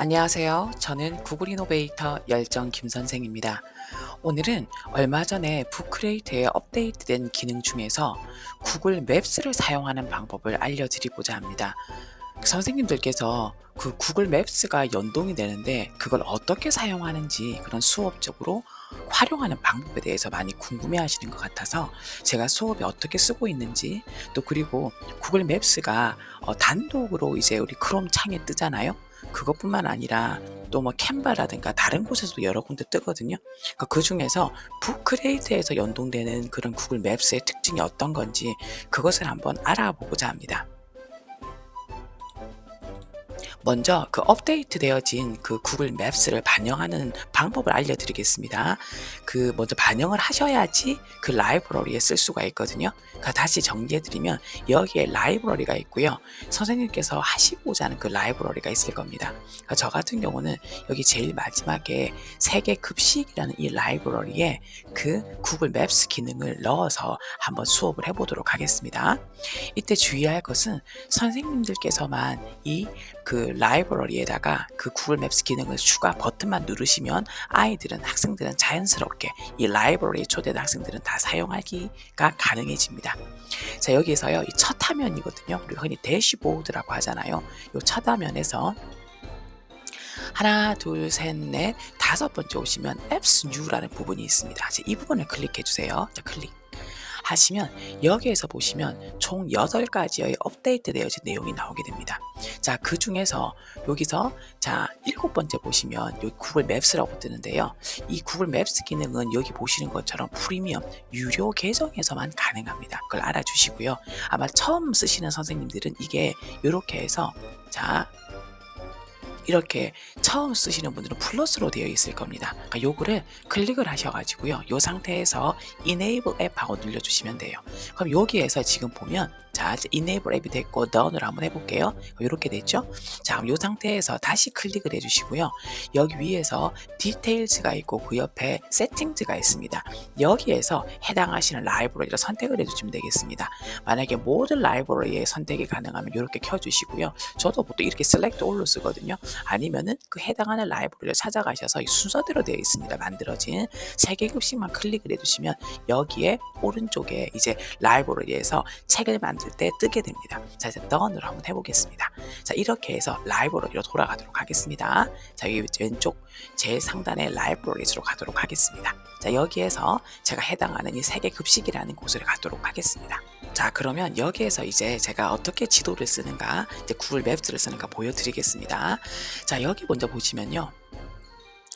안녕하세요. 저는 구글 이노베이터 열정 김 선생입니다. 오늘은 얼마 전에 북크레이트에 업데이트된 기능 중에서 구글 맵스를 사용하는 방법을 알려드리고자 합니다. 선생님들께서 그 구글 맵스가 연동이 되는데 그걸 어떻게 사용하는지 그런 수업적으로 활용하는 방법에 대해서 많이 궁금해 하시는 것 같아서 제가 수업에 어떻게 쓰고 있는지 또 그리고 구글 맵스가 단독으로 이제 우리 크롬 창에 뜨잖아요. 그것뿐만 아니라 또 뭐 캔바라든가 다른 곳에서도 여러 군데 뜨거든요. 그러니까 그중에서 북크레이트에서 연동되는 그런 구글 맵스의 특징이 어떤 건지 그것을 한번 알아보고자 합니다. 먼저 그 업데이트 되어진 그 구글 맵스를 반영하는 방법을 알려드리겠습니다. 그 먼저 반영을 하셔야지 그 라이브러리에 쓸 수가 있거든요. 그러니까 다시 정리해드리면 여기에 라이브러리가 있고요. 선생님께서 하시고자 하는 그 라이브러리가 있을 겁니다. 그러니까 저 같은 경우는 여기 제일 마지막에 세계 급식이라는 이 라이브러리에 그 구글 맵스 기능을 넣어서 한번 수업을 해보도록 하겠습니다. 이때 주의할 것은 선생님들께서만 이 그 라이브러리에다가 그 구글 맵스 기능을 추가 버튼만 누르시면 아이들은 학생들은 자연스럽게 이 라이브러리에 초대된 학생들은 다 사용하기가 가능해집니다. 자, 여기서요 이 첫 화면이거든요. 우리가 흔히 대시보드라고 하잖아요. 이 첫 화면에서 하나, 둘, 셋, 넷, 다섯 번째 오시면 Apps New라는 부분이 있습니다. 이 부분을 클릭해 주세요. 자, 클릭. 하시면 여기에서 보시면 총 8가지의 업데이트 되어진 내용이 나오게 됩니다. 자, 그 중에서 여기서 자, 7번째 보시면 여기 구글 맵스라고 뜨는데요. 이 구글 맵스 기능은 여기 보시는 것처럼 프리미엄 유료 계정에서만 가능합니다. 그걸 알아주시고요. 아마 처음 쓰시는 선생님들은 이게 이렇게 해서 자, 이렇게 처음 쓰시는 분들은 플러스로 되어 있을 겁니다. 그러니까 요거를 클릭을 하셔가지고요. 요 상태에서 Enable App 하고 눌러주시면 돼요. 그럼 여기에서 지금 보면 자, 이제 Enable 앱이 됐고 Done을 한번 해볼게요. 이렇게 됐죠? 자, 그럼 이 상태에서 다시 클릭을 해주시고요. 여기 위에서 Details가 있고 그 옆에 Settings가 있습니다. 여기에서 해당하시는 라이브러리를 선택을 해주시면 되겠습니다. 만약에 모든 라이브러리에 선택이 가능하면 이렇게 켜주시고요. 저도 보통 이렇게 Select All로 쓰거든요. 아니면은 그 해당하는 라이브러리를 찾아가셔서 이 순서대로 되어 있습니다. 만들어진 3개 급식만 클릭을 해주시면 여기에 오른쪽에 이제 라이브러리에서 책을 만들 때 뜨게 됩니다. 자, 이제 Done을 한번 해보겠습니다. 자, 이렇게 해서 라이브러리로 돌아가도록 하겠습니다. 자, 여기 왼쪽 제일 상단에 라이브러리로 가도록 하겠습니다. 자, 여기에서 제가 해당하는 이 3개 급식이라는 곳을 가도록 하겠습니다. 자, 그러면 여기에서 이제 제가 어떻게 지도를 쓰는가, 이제 구글 맵스를 쓰는가 보여드리겠습니다. 자, 여기 먼저 보시면요.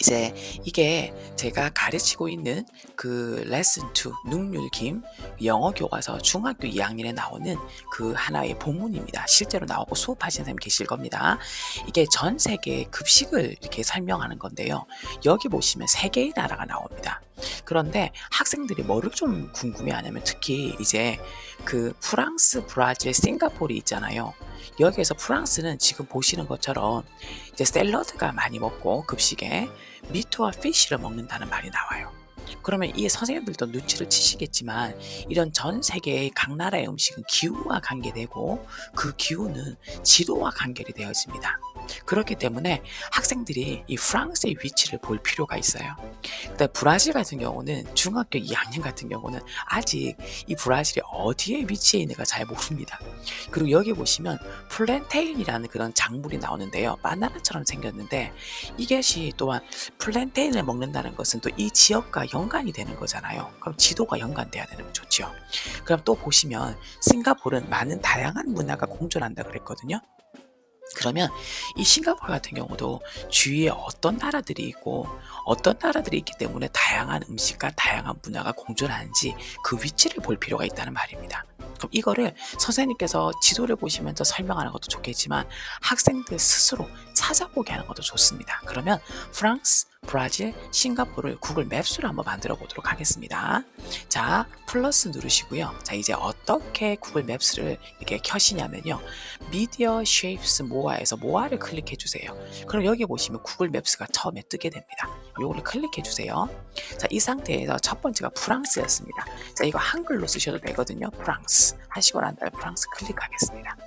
이제 이게 제가 가르치고 있는 그 레슨 2 능률김 영어 교과서 중학교 2학년에 나오는 그 하나의 본문입니다. 실제로 나오고 수업하시는 선생님 계실 겁니다. 이게 전 세계 급식을 이렇게 설명하는 건데요. 여기 보시면 3개의 나라가 나옵니다. 그런데 학생들이 뭐를 좀 궁금해하냐면 특히 이제 그 프랑스, 브라질, 싱가포르 있잖아요. 여기에서 프랑스는 지금 보시는 것처럼 이제 샐러드가 많이 먹고 급식에 미트와 피쉬를 먹는다는 말이 나와요. 그러면 이 선생님들도 눈치를 치시겠지만 이런 전 세계의 각 나라의 음식은 기후와 관계되고 그 기후는 지도와 관계이 되어집니다. 그렇기 때문에 학생들이 이 프랑스의 위치를 볼 필요가 있어요. 근데 브라질 같은 경우는 중학교 2학년 같은 경우는 아직 이 브라질이 어디에 위치해 있는가 잘 모릅니다. 그리고 여기 보시면 플랜테인이라는 그런 작물이 나오는데요. 바나나처럼 생겼는데 이것이 또한 플랜테인을 먹는다는 것은 또 이 지역과 연관이 되는 거잖아요. 그럼 지도가 연관돼야 되는 좋죠. 그럼 또 보시면 싱가포르는 많은 다양한 문화가 공존한다 그랬거든요. 그러면 이 싱가포르 같은 경우도 주위에 어떤 나라들이 있고 어떤 나라들이 있기 때문에 다양한 음식과 다양한 문화가 공존하는지 그 위치를 볼 필요가 있다는 말입니다. 그럼 이거를 선생님께서 지도를 보시면서 설명하는 것도 좋겠지만 학생들 스스로 찾아보게 하는 것도 좋습니다. 그러면 프랑스, 브라질, 싱가포르를 구글 맵스로 한번 만들어 보도록 하겠습니다. 자, 플러스 누르시고요. 자, 이제 어떻게 구글 맵스를 이렇게 켜시냐면요. 미디어 쉐입스 모아에서 모아를 클릭해 주세요. 그럼 여기 보시면 구글 맵스가 처음에 뜨게 됩니다. 요거를 클릭해 주세요. 자, 이 상태에서 첫 번째가 프랑스였습니다. 자, 이거 한글로 쓰셔도 되거든요. 프랑스 하시고 난 다음에 프랑스 클릭하겠습니다.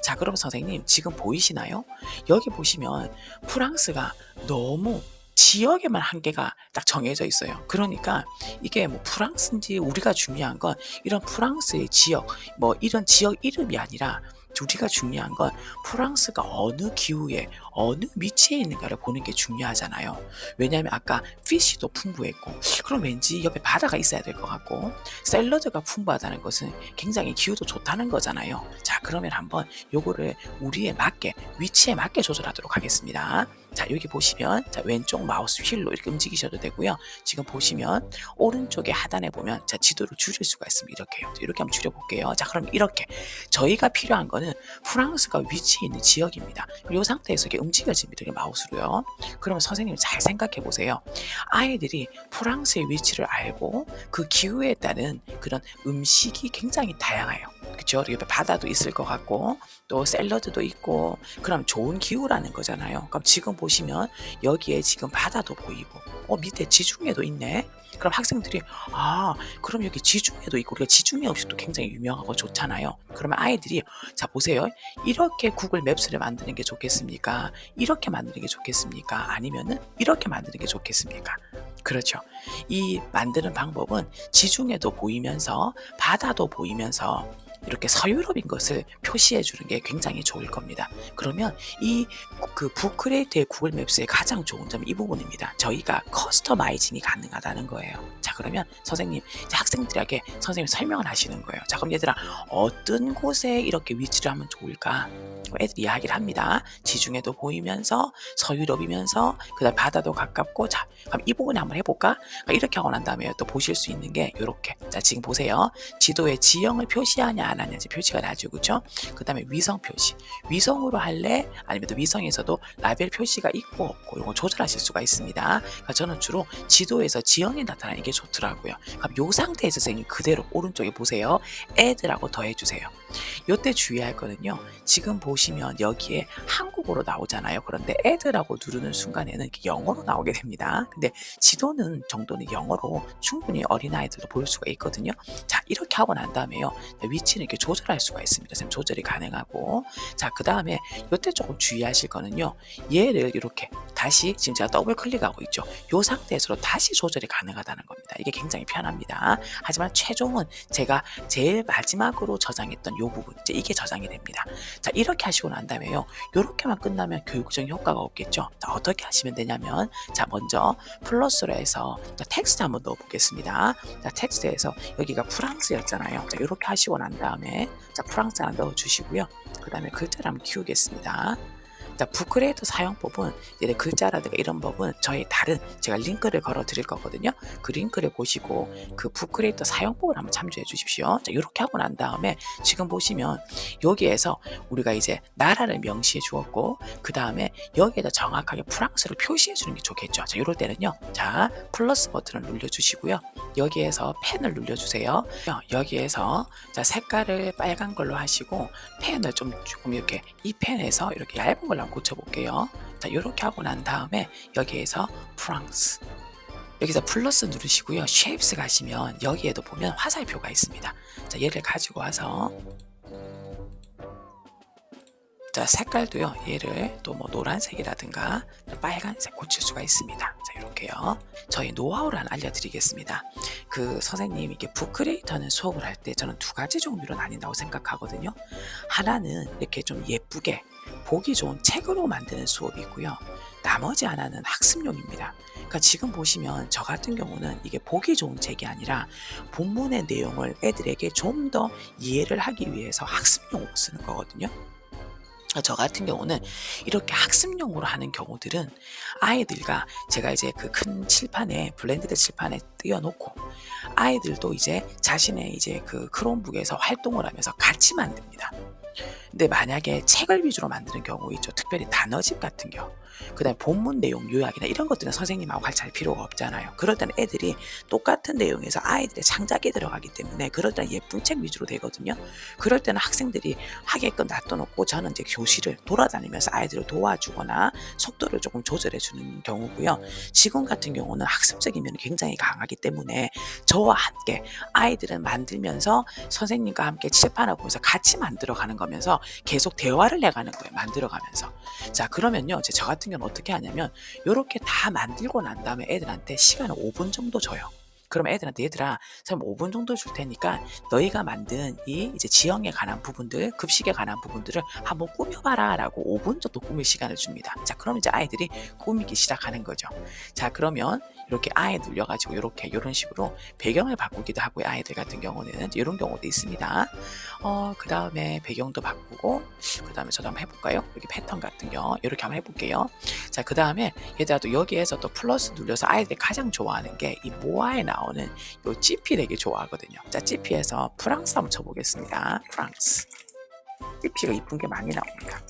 자, 그럼 선생님 지금 보이시나요? 여기 보시면 프랑스가 너무 지역에만 한계가 딱 정해져 있어요. 그러니까 이게 뭐 프랑스인지, 우리가 중요한 건 이런 프랑스의 지역, 뭐 이런 지역 이름이 아니라 우리가 중요한 건 프랑스가 어느 기후에 어느 위치에 있는가를 보는 게 중요하잖아요. 왜냐하면 아까 피쉬도 풍부했고, 그럼 왠지 옆에 바다가 있어야 될 것 같고, 샐러드가 풍부하다는 것은 굉장히 기후도 좋다는 거잖아요. 자, 그러면 한번 요거를 우리에 맞게, 위치에 맞게 조절하도록 하겠습니다. 자, 여기 보시면 자, 왼쪽 마우스 휠로 이렇게 움직이셔도 되고요. 지금 보시면 오른쪽에 하단에 보면 자, 지도를 줄일 수가 있습니다. 이렇게요. 이렇게 한번 줄여볼게요. 자, 그럼 이렇게 저희가 필요한 거는 프랑스가 위치해 있는 지역입니다. 이 상태에서 이게 움직여집니다. 이렇게 마우스로요. 그러면 선생님 잘 생각해 보세요. 아이들이 프랑스의 위치를 알고 그 기후에 따른 그런 음식이 굉장히 다양해요. 그렇죠? 옆에 바다도 있을 것 같고 또 샐러드도 있고, 그럼 좋은 기후라는 거잖아요. 그럼 지금 보시면 여기에 지금 바다도 보이고 밑에 지중해도 있네. 그럼 학생들이 그럼 여기 지중해도 있고, 우리가 지중해 음식도 굉장히 유명하고 좋잖아요. 그러면 아이들이 자 보세요. 이렇게 구글 맵스를 만드는 게 좋겠습니까? 이렇게 만드는 게 좋겠습니까? 아니면은 이렇게 만드는 게 좋겠습니까? 그렇죠. 이 만드는 방법은 지중해도 보이면서 바다도 보이면서 이렇게 서유럽인 것을 표시해 주는 게 굉장히 좋을 겁니다. 그러면 이 그 부크레이트의 구글 맵스의 가장 좋은 점은 이 부분입니다. 저희가 커스터마이징이 가능하다는 거예요. 자, 그러면 선생님 이제 학생들에게 선생님이 설명을 하시는 거예요. 자, 그럼 얘들아 어떤 곳에 이렇게 위치를 하면 좋을까? 애들이 이야기를 합니다. 지중해도 보이면서 서유럽이면서 그다음 바다도 가깝고, 자 그럼 이 부분에 한번 해볼까? 이렇게 하고 난 다음에 또 보실 수 있는 게 이렇게, 자 지금 보세요. 지도에 지형을 표시하냐 안 하냐 표시가 나죠, 그렇죠? 그 다음에 위성 표시, 위성으로 할래? 아니면 또 위성에서도 라벨 표시가 있고 없고 이거 조절하실 수가 있습니다. 그러니까 저는 주로 지도에서 지형이 나타나는 게 좋더라고요. 그럼 이 상태에서 선생님 그대로 오른쪽에 보세요. add라고 더해주세요. 이때 주의할 거는요. 지금 보시면 여기에 한국어로 나오잖아요. 그런데 add라고 누르는 순간에는 영어로 나오게 됩니다. 근데 지도는 정도는 영어로 충분히 어린아이들도 볼 수가 있거든요. 자, 이렇게 하고 난 다음에요. 위치는 이렇게 조절할 수가 있습니다. 선생님 조절이 가능하고. 자, 그 다음에 이때 조금 주의하실 거는요. 얘를 이렇게 다시 지금 제가 더블 클릭하고 있죠. 이 상태에서 다시 조절이 가능하다는 겁니다. 이게 굉장히 편합니다. 하지만 최종은 제가 제일 마지막으로 저장했던 이 부분, 이제 이게 저장이 됩니다. 자, 이렇게 하시고 난 다음에요. 이렇게만 끝나면 교육적인 효과가 없겠죠. 자, 어떻게 하시면 되냐면, 자, 먼저 플러스로 해서 자, 텍스트 한번 넣어 보겠습니다. 자, 텍스트에서 여기가 프랑스였잖아요. 자, 이렇게 하시고 난 다음에 자, 프랑스 하나 넣어 주시고요. 그 다음에 글자를 한번 키우겠습니다. 자, 부크레이터 사용법은 이제 글자라든가 이런 법은 저희 다른 제가 링크를 걸어 드릴 거거든요. 그 링크를 보시고 그 부크레이터 사용법을 한번 참조해 주십시오. 자, 이렇게 하고 난 다음에 지금 보시면 여기에서 우리가 이제 나라를 명시해 주었고, 그 다음에 여기에다 정확하게 프랑스를 표시해 주는 게 좋겠죠. 자, 이럴 때는요. 자, 플러스 버튼을 눌러 주시고요. 여기에서 펜을 눌러 주세요. 여기에서 자, 색깔을 빨간 걸로 하시고 펜을 조금 이렇게 이 펜에서 이렇게 얇은 걸로 한번 고쳐볼게요. 자, 이렇게 하고 난 다음에 여기에서 프랑스, 여기서 플러스 누르시고요. 쉐입스 가시면 여기에도 보면 화살표가 있습니다. 자, 얘를 가지고 와서 자, 색깔도요. 얘를 또 뭐 노란색이라든가 빨간색 고칠 수가 있습니다. 자, 이렇게요. 저희 노하우를 하나 알려드리겠습니다. 그 선생님 이게 부크레이터는 수업을 할 때 저는 두 가지 종류로 나뉜다고 생각하거든요. 하나는 이렇게 좀 예쁘게 보기 좋은 책으로 만드는 수업이 있고요. 나머지 하나는 학습용입니다. 그러니까 지금 보시면 저 같은 경우는 이게 보기 좋은 책이 아니라 본문의 내용을 애들에게 좀 더 이해를 하기 위해서 학습용으로 쓰는 거거든요. 저 같은 경우는 이렇게 학습용으로 하는 경우들은 아이들과 제가 이제 그 큰 칠판에 블렌디드 칠판에 띄워놓고 아이들도 이제 자신의 이제 그 크롬북에서 활동을 하면서 같이 만듭니다. 근데 만약에 책을 위주로 만드는 경우 있죠. 특별히 단어집 같은 경우. 그다음에 본문 내용 요약이나 이런 것들은 선생님하고 같이 할 필요가 없잖아요. 그럴 때는 애들이 똑같은 내용에서 아이들의 창작이 들어가기 때문에 그럴 때는 예쁜 책 위주로 되거든요. 그럴 때는 학생들이 하게끔 놔둬놓고 저는 이제 교실을 돌아다니면서 아이들을 도와주거나 속도를 조금 조절해 주는 경우고요. 지금 같은 경우는 학습적인 면이 굉장히 강하기 때문에 저와 함께 아이들은 만들면서 선생님과 함께 칠판을 보면서 같이 만들어가는 거면서 계속 대화를 해가는 거예요. 만들어가면서. 자, 그러면요. 저 같은 경우는 어떻게 하냐면 요렇게 다 만들고 난 다음에 애들한테 시간을 5분 정도 줘요. 그러면 애들한테 얘들아, 선생님 5분 정도 줄 테니까 너희가 만든 이 이제 지형에 관한 부분들, 급식에 관한 부분들을 한번 꾸며봐라라고 5분 정도 꾸밀 시간을 줍니다. 자, 그럼 이제 아이들이 꾸미기 시작하는 거죠. 자, 그러면 이렇게 아예 눌려가지고 이렇게 이런 식으로 배경을 바꾸기도 하고요. 아이들 같은 경우는 이런 경우도 있습니다. 그 다음에 배경도 바꾸고, 그 다음에 저도 한번 해볼까요? 여기 패턴 같은 경우 이렇게 한번 해볼게요. 자, 그 다음에 얘들아 또 여기에서 또 플러스 눌려서 아이들이 가장 좋아하는 게 이 모아에 나오는 요 GP 되게 좋아하거든요. 자, GP에서 프랑스 한번 쳐보겠습니다. 프랑스. GP가 이쁜 게 많이 나옵니다.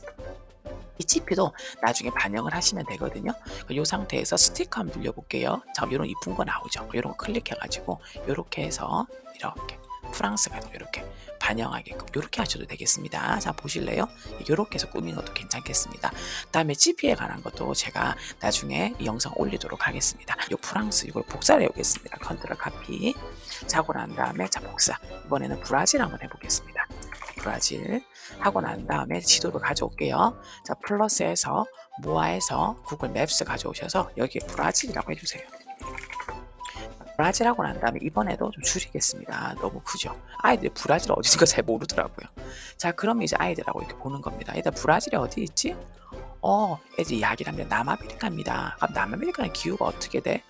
이 GP도 나중에 반영을 하시면 되거든요. 이 상태에서 스티커 한번 눌려볼게요. 자, 이런 이쁜 거 나오죠. 이런 거 클릭해가지고 이렇게 해서 이렇게 프랑스가 이렇게 반영하게끔 이렇게 하셔도 되겠습니다. 자, 보실래요? 이렇게 해서 꾸미는 것도 괜찮겠습니다. 다음에 GP에 관한 것도 제가 나중에 이 영상 올리도록 하겠습니다. 이 프랑스 이걸 복사를 해보겠습니다. 컨트롤 카피. 자고 난 다음에 자, 복사. 이번에는 브라질 한번 해보겠습니다. 브라질 하고 난 다음에 지도를 가져올게요. 자, 플러스에서 모아에서 구글 맵스 가져오셔서 여기에 브라질이라고 해주세요. 브라질 하고 난 다음에 이번에도 좀 줄이겠습니다. 너무 크죠? 아이들이 브라질 어디인가 잘 모르더라고요. 자, 그러면 이제 아이들하고 이렇게 보는 겁니다. 일단 브라질이 어디 있지? 애들이 이야기를 합니다. 남아메리카입니다. 그럼 남아메리카는 기후가 어떻게 돼?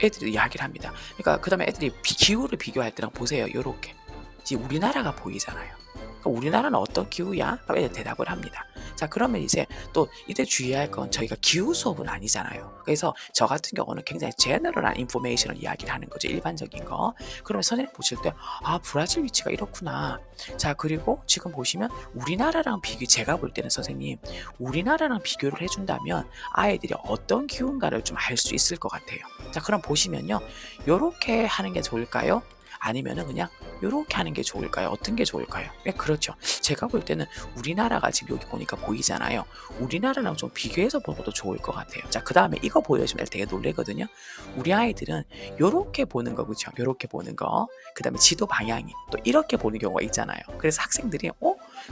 애들이 이야기를 합니다. 그러니까 그 다음에 애들이 기후를 비교할 때랑 보세요. 요렇게. 지금 우리나라가 보이잖아요. 우리나라는 어떤 기후야? 그럼 애들 대답을 합니다. 자, 그러면 이제 또 이때 주의할 건 저희가 기후 수업은 아니잖아요. 그래서 저 같은 경우는 굉장히 제너럴한 인포메이션을 이야기를 하는 거죠. 일반적인 거. 그러면 선생님 보실 때, 아, 브라질 위치가 이렇구나. 자, 그리고 지금 보시면 우리나라랑 제가 볼 때는 선생님, 우리나라랑 비교를 해준다면 아이들이 어떤 기후인가를 좀 알 수 있을 것 같아요. 자, 그럼 보시면요. 요렇게 하는 게 좋을까요? 아니면은 그냥 요렇게 하는 게 좋을까요? 어떤 게 좋을까요? 네, 그렇죠. 제가 볼 때는 우리나라가 지금 여기 보니까 보이잖아요. 우리나라랑 좀 비교해서 보고도 좋을 것 같아요. 자, 그 다음에 이거 보여주면 되게 놀래거든요. 우리 아이들은 요렇게 보는 거, 그렇죠? 요렇게 보는 거. 그 다음에 지도 방향이 또 이렇게 보는 경우가 있잖아요. 그래서 학생들이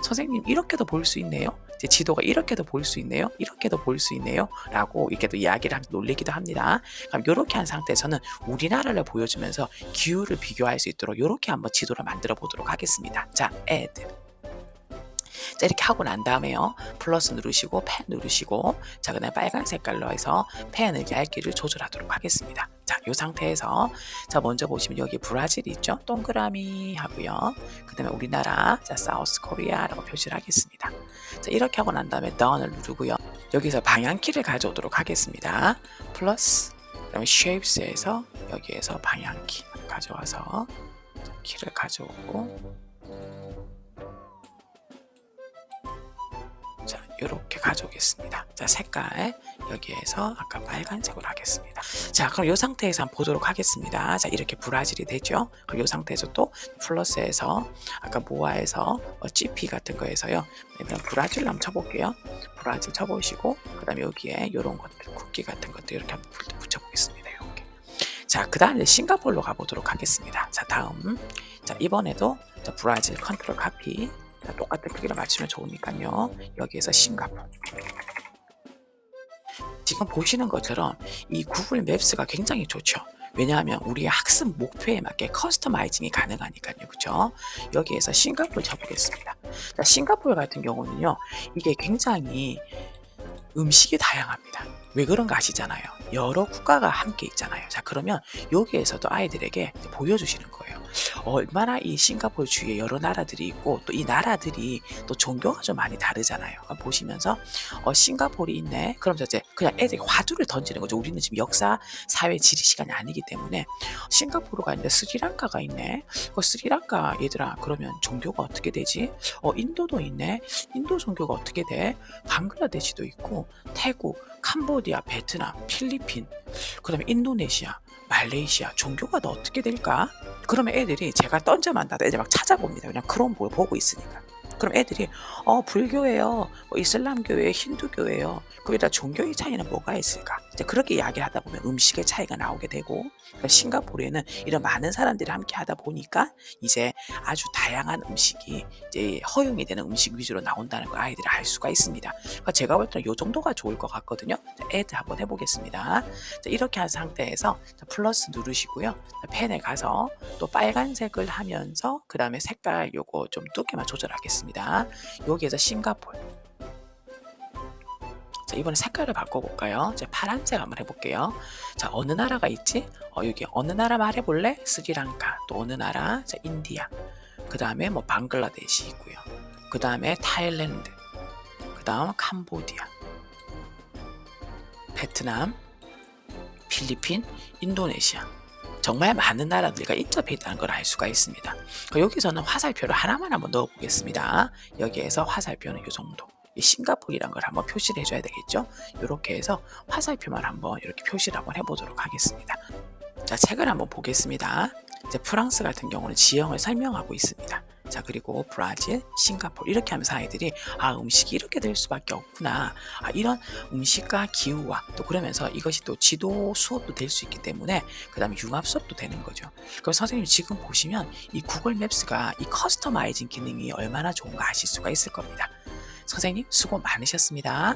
선생님 이렇게도 볼 수 있네요. 제 지도가 이렇게도 볼 수 있네요. 이렇게도 볼 수 있네요. 라고 이렇게 또 이야기를 하면서 놀리기도 합니다. 그럼 이렇게 한 상태에서는 우리나라를 보여주면서 기후를 비교할 수 있도록 이렇게 한번 지도를 만들어 보도록 하겠습니다. 자, add. 자, 이렇게 하고 난 다음에요. 플러스 누르시고 펜 누르시고 자, 그다음에 빨간 색깔로 해서 펜의 얇기를 조절하도록 하겠습니다. 자, 이 상태에서 자, 먼저 보시면 여기 브라질이 있죠. 동그라미 하고요. 그다음에 우리나라 자, 사우스 코리아라고 표시를 하겠습니다. 자, 이렇게 하고 난 다음에 down을 누르고요. 여기서 방향키를 가져오도록 하겠습니다. 플러스 그다음에 shapes에서 여기에서 방향키 가져와서 키를 가져오고 자, 이렇게 가져오겠습니다. 자, 색깔 여기에서 아까 빨간색으로 하겠습니다. 자, 그럼 이 상태에서 한번 보도록 하겠습니다. 자, 이렇게 브라질이 되죠. 그럼 이 상태에서 또 플러스에서 아까 모아에서 GP 같은 거에서요. 그러면 브라질 한번 쳐볼게요. 브라질 쳐보시고 그 다음에 여기에 이런 것들 쿠키 같은 것들 이렇게 한번 붙여보겠습니다. 이렇게. 자, 그 다음에 싱가포르로 가보도록 하겠습니다. 자, 다음 자, 이번에도 자, 브라질 컨트롤 카피 자, 똑같은 크기로 맞추면 좋으니까요. 여기에서 싱가포르. 지금 보시는 것처럼 이 구글 맵스가 굉장히 좋죠. 왜냐하면 우리의 학습 목표에 맞게 커스터마이징이 가능하니까요. 그렇죠? 여기에서 싱가포르 쳐보겠습니다. 자, 싱가포르 같은 경우는요. 이게 굉장히 음식이 다양합니다. 왜 그런가 아시잖아요. 여러 국가가 함께 있잖아요. 자, 그러면 여기에서도 아이들에게 보여주시는 거예요. 얼마나 이 싱가포르 주위에 여러 나라들이 있고 또 이 나라들이 또 종교가 좀 많이 다르잖아요. 보시면서 싱가포르이 있네. 그럼 이제 그냥 애들이 화두를 던지는 거죠. 우리는 지금 역사, 사회, 지리 시간이 아니기 때문에 싱가포르가 있는데 스리랑카가 있네. 스리랑카 얘들아 그러면 종교가 어떻게 되지? 인도도 있네. 인도 종교가 어떻게 돼? 방글라데시도 있고 태국, 캄보디아, 베트남, 필리핀, 그다음에 인도네시아, 말레이시아 종교가 다 어떻게 될까? 그러면 애들이 제가 던져만 놔도 애들 막 찾아봅니다. 그냥 그런 걸 보고 있으니까. 그럼 애들이 불교예요, 뭐 이슬람교예요, 힌두교예요. 거기다 종교의 차이는 뭐가 있을까? 이제 그렇게 이야기를 하다 보면 음식의 차이가 나오게 되고 그러니까 싱가포르에는 이런 많은 사람들이 함께 하다 보니까 이제 아주 다양한 음식이 이제 허용이 되는 음식 위주로 나온다는 걸 아이들이 알 수가 있습니다. 그러니까 제가 볼 때는 요 정도가 좋을 것 같거든요. 자, 애들 한번 해보겠습니다. 자, 이렇게 한 상태에서 플러스 누르시고요. 펜에 가서 또 빨간색을 하면서 그 다음에 색깔 요거 좀 두께만 조절하겠습니다. 여기에서 싱가포르. 자, 이번에 색깔을 바꿔볼까요? 자, 파란색 한번 해볼게요. 자, 어느 나라가 있지? 여기 어느 나라 말해볼래? 스리랑카. 또 어느 나라? 자, 인디아. 그 다음에 뭐 방글라데시 있고요. 그 다음에 타일랜드. 그 다음 캄보디아. 베트남. 필리핀. 인도네시아. 정말 많은 나라들과 인접해 있다는 걸 알 수가 있습니다. 여기서는 화살표를 하나만 한번 넣어 보겠습니다. 여기에서 화살표는 이 정도. 이 싱가포르라는 걸 한번 표시를 해줘야 되겠죠. 이렇게 해서 화살표만 한번 이렇게 표시를 한번 해보도록 하겠습니다. 자, 책을 한번 보겠습니다. 이제 프랑스 같은 경우는 지형을 설명하고 있습니다. 자, 그리고 브라질, 싱가포르 이렇게 하면서 아이들이 음식이 이렇게 될 수밖에 없구나. 이런 음식과 기후와 또 그러면서 이것이 또 지도 수업도 될 수 있기 때문에 그 다음에 융합 수업도 되는 거죠. 그럼 선생님 지금 보시면 이 구글 맵스가 이 커스터마이징 기능이 얼마나 좋은가 아실 수가 있을 겁니다. 선생님 수고 많으셨습니다.